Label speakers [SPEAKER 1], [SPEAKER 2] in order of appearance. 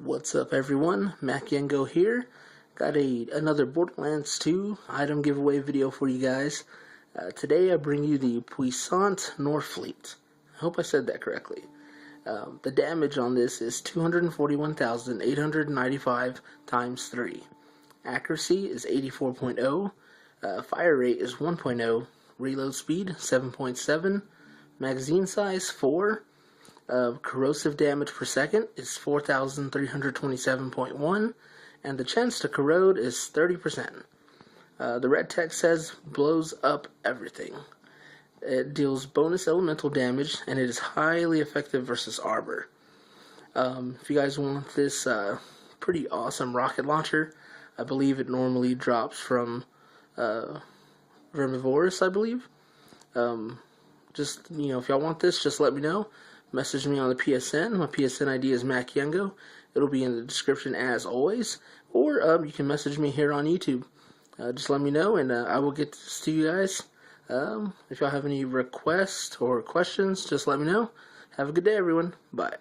[SPEAKER 1] What's up everyone, Makyengo here. Got another Borderlands 2 item giveaway video for you guys. Today I bring you the Puissant Norfleet. I hope I said that correctly. The damage on this is 241,895 times 3. Accuracy is 84.0. Fire rate is 1.0. Reload speed 7.7. Magazine size 4. Corrosive damage per second is 4,327.1, and the chance to corrode is 30%. The red text says, blows up everything. It deals bonus elemental damage, and it is highly effective versus armor. If you guys want this pretty awesome rocket launcher, I believe it normally drops from Vermivorous, I believe. Just, if y'all want this, just let me know. Message me on the PSN. My PSN ID is makyengo. It'll be in the description as always. Or you can message me here on YouTube. Just let me know, and I will get this to you guys. If y'all have any requests or questions, just let me know. Have a good day, everyone. Bye.